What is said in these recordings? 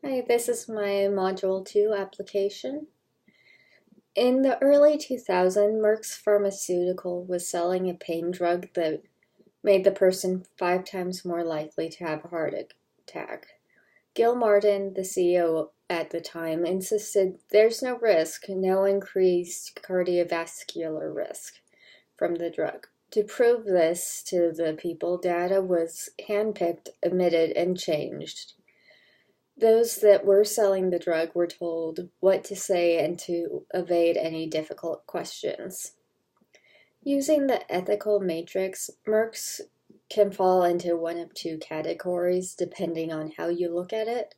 Hi, this is my Module 2 application. In the early 2000s, Merck's Pharmaceutical was selling a pain drug that made the person 5 times more likely to have a heart attack. Gil Martin, the CEO at the time, insisted there's no risk, no increased cardiovascular risk from the drug. To prove this to the people, data was handpicked, omitted, and changed. Those that were selling the drug were told what to say and to evade any difficult questions. Using the ethical matrix, Merck's can fall into one of two categories depending on how you look at it.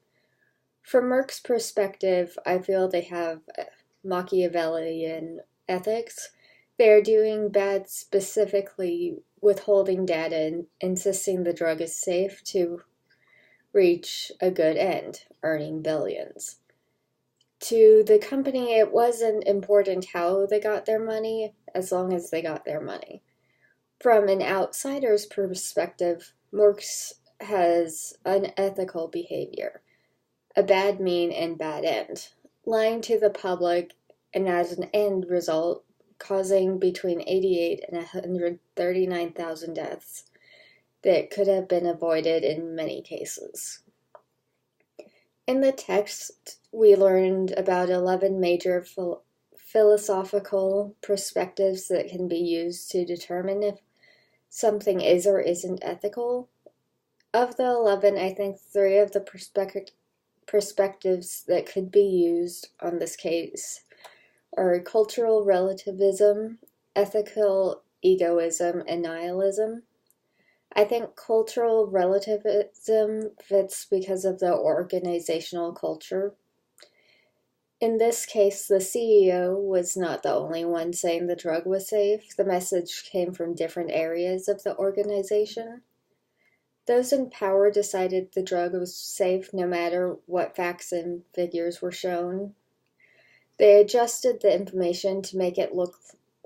From Merck's perspective, I feel they have Machiavellian ethics. They are doing bad specifically withholding data and insisting the drug is safe to reach a good end, earning billions. To the company, it wasn't important how they got their money, as long as they got their money. From an outsider's perspective, Merck's has unethical behavior, a bad mean and bad end, lying to the public, and as an end result, causing between 88 and 139,000 deaths that could have been avoided in many cases. In the text, we learned about 11 major philosophical perspectives that can be used to determine if something is or isn't ethical. Of the 11, I think 3 of the perspectives that could be used on this case are cultural relativism, ethical egoism, and nihilism. I think cultural relativism fits because of the organizational culture. In this case, the CEO was not the only one saying the drug was safe. The message came from different areas of the organization. Those in power decided the drug was safe no matter what facts and figures were shown. They adjusted the information to make it look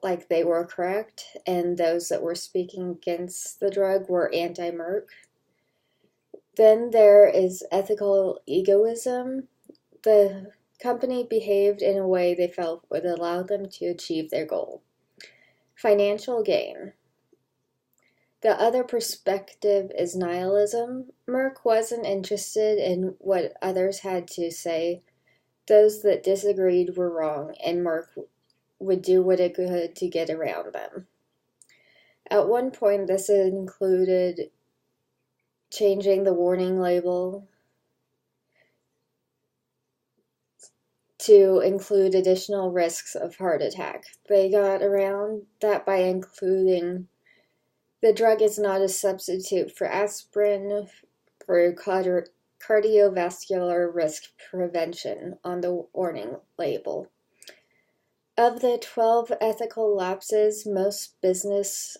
like they were correct, and those that were speaking against the drug were anti-Merck. Then there is ethical egoism. The company behaved in a way they felt would allow them to achieve their goal. Financial gain. The other perspective is nihilism. Merck wasn't interested in what others had to say. Those that disagreed were wrong, and Merck would do what it could to get around them. At one point, this included changing the warning label to include additional risks of heart attack. They got around that by including the drug is not a substitute for aspirin for cardiovascular risk prevention on the warning label. Of the 12 ethical lapses most businesses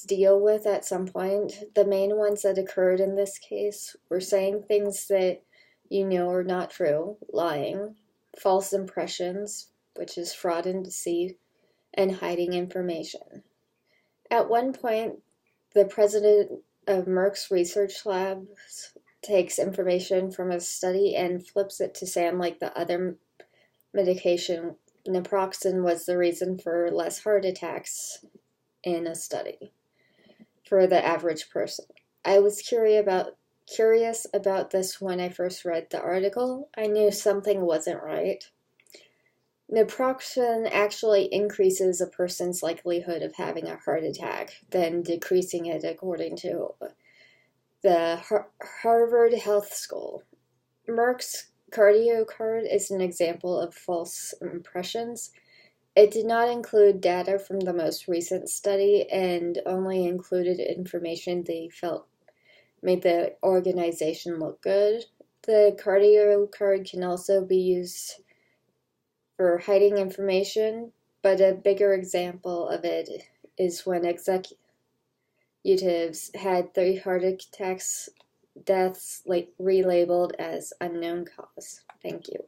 deal with at some point, the main ones that occurred in this case were saying things that you know are not true, lying, false impressions, which is fraud and deceit, and hiding information. At one point, the president of Merck's research labs takes information from a study and flips it to sound like the other medication naproxen was the reason for less heart attacks in a study for the average person. I was curious about this when I first read the article. I knew something wasn't right. Naproxen actually increases a person's likelihood of having a heart attack than decreasing it, according to the Harvard Health School. Merck's CardioCard is an example of false impressions. It did not include data from the most recent study and only included information they felt made the organization look good. The CardioCard can also be used for hiding information, but a bigger example of it is when executives had 3 heart attacks deaths relabeled as unknown cause. Thank you.